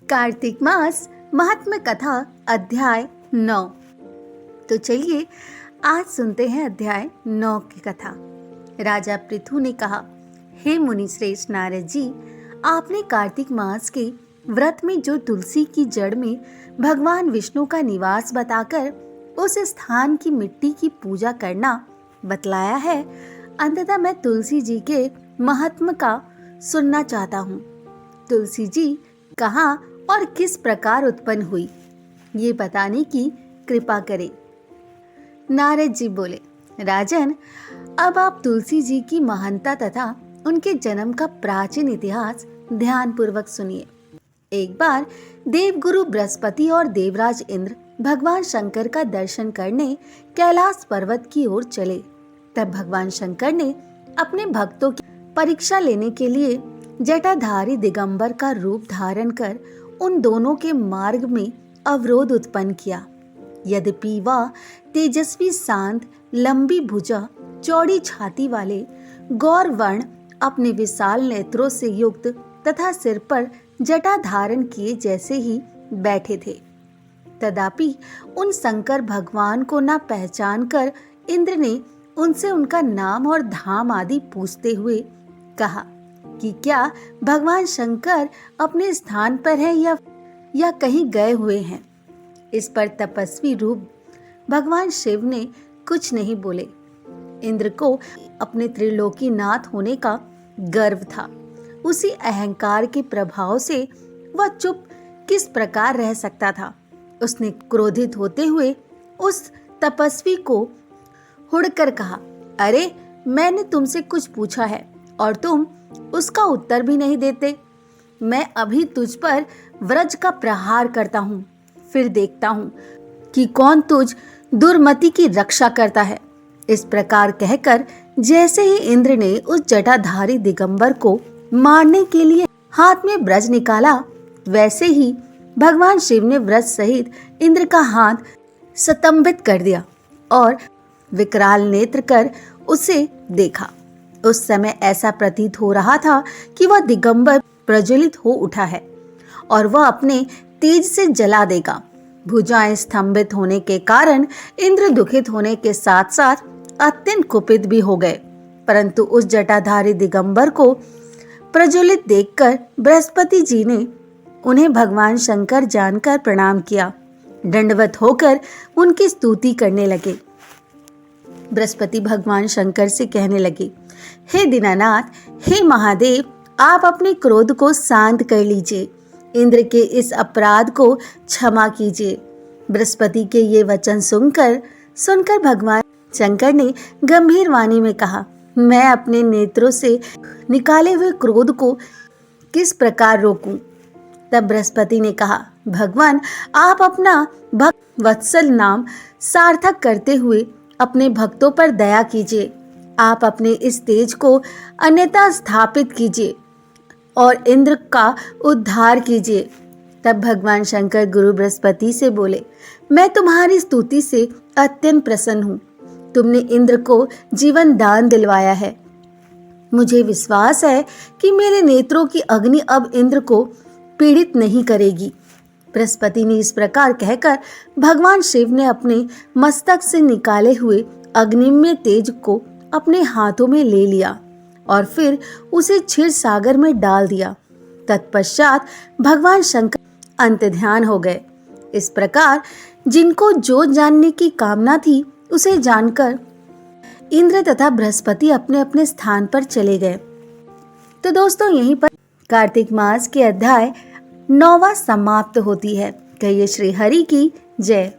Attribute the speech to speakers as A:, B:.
A: कार्तिक मास महात्म कथा अध्याय 9। तो चलिए आज सुनते हैं अध्याय 9 की कथा। राजा पृथु ने कहा, हे मुनि श्रेष्ठ नारद जी, आपने कार्तिक मास के व्रत में जो तुलसी की जड़ में भगवान विष्णु का निवास बताकर उस स्थान की मिट्टी की पूजा करना बतलाया है, अंततः मैं तुलसी जी के महात्म का सुनना चाहता हूँ। तुलसी जी कहाँ और किस प्रकार उत्पन्न हुई, ये बताने की कृपा करें। नारद जी बोले, राजन, अब आप तुलसी जी की महानता तथा उनके जन्म का प्राचीन इतिहास ध्यान पूर्वक सुनिए। एक बार देवगुरु बृहस्पति और देवराज इंद्र भगवान शंकर का दर्शन करने कैलाश पर्वत की ओर चले। तब भगवान शंकर ने अपने भक्तों की परीक्षा लेने के लिए जटाधारी दिगंबर का रूप धारण कर उन दोनों के मार्ग में अवरोध उत्पन्न किया। यद्यपि वह तेजस्वी, शांत, लंबी भुजा, चौड़ी छाती वाले गौर वर्ण अपने विशाल नेत्रों से युक्त तथा सिर पर जटा धारण किए जैसे ही बैठे थे, तथापि उन शंकर भगवान को न पहचान कर इंद्र ने उनसे उनका नाम और धाम आदि पूछते हुए कहा कि क्या भगवान शंकर अपने स्थान पर है या कहीं गए हुए हैं। इस पर तपस्वी रूप भगवान शिव ने कुछ नहीं बोले। इंद्र को अपने त्रिलोकी नाथ होने का गर्व था। उसी अहंकार के प्रभाव से वह चुप किस प्रकार रह सकता था। उसने क्रोधित होते हुए उस तपस्वी को हुड़कर कहा, अरे, मैंने तुमसे कुछ पूछा है और तुम उसका उत्तर भी नहीं देते। मैं अभी तुझ पर वज्र का प्रहार करता हूँ, फिर देखता हूँ कि कौन तुझ दुर्मति की रक्षा करता है। इस प्रकार कहकर जैसे ही इंद्र ने उस जटाधारी दिगंबर को मारने के लिए हाथ में वज्र निकाला, वैसे ही भगवान शिव ने वज्र सहित इंद्र का हाथ स्तंभित कर दिया और विकराल नेत्र कर उसे देखा। उस समय ऐसा प्रतीत हो रहा था कि वह दिगंबर प्रज्वलित हो उठा है और वह अपने तेज से जला देगा। भुजाएं स्तंभित होने के कारण इंद्र दुखित होने के साथ साथ अत्यंत कुपित भी हो गए, परंतु उस जटाधारी दिगंबर को प्रज्वलित देखकर बृहस्पति जी ने उन्हें भगवान शंकर जानकर प्रणाम किया। दंडवत होकर उनकी स्तुति करने लगे। बृहस्पति भगवान शंकर से कहने लगे, हे दीनानाथ, हे महादेव, आप अपने क्रोध को शांत कर लीजिए। इंद्र के इस अपराध को क्षमा कीजिए। बृहस्पति के ये वचन सुनकर भगवान शंकर ने गंभीर वाणी में कहा, मैं अपने नेत्रों से निकाले हुए क्रोध को किस प्रकार रोकूं। तब बृहस्पति ने कहा, भगवान, आप अपना भक्त वत्सल नाम सार्थक करते हुए अपने भक्तों पर दया कीजिए। आप अपने इस तेज को अन्यथा स्थापित कीजिए और इंद्र का उद्धार कीजिए। तब भगवान शंकर गुरु बृहस्पति से बोले, मैं तुम्हारी स्तुति से अत्यंत प्रसन्न हूँ। तुमने इंद्र को जीवन दान दिलवाया है। मुझे विश्वास है कि मेरे नेत्रों की अग्नि अब इंद्र को पीड़ित नहीं करेगी। बृहस्पति ने इस प्रकार कहकर भगवान शिव ने अपने मस्तक से निकाले हुए अग्निमय तेज को अपने हाथों में ले लिया और फिर उसे क्षीर सागर में डाल दिया। तत्पश्चात भगवान शंकर अंतर्ध्यान हो गए। इस प्रकार जिनको जो जानने की कामना थी उसे जानकर इंद्र तथा बृहस्पति अपने अपने स्थान पर चले गए। तो दोस्तों, यहीं पर कार्तिक मास के अध्याय 9वां समाप्त होती है। कहिए श्री हरि की जय।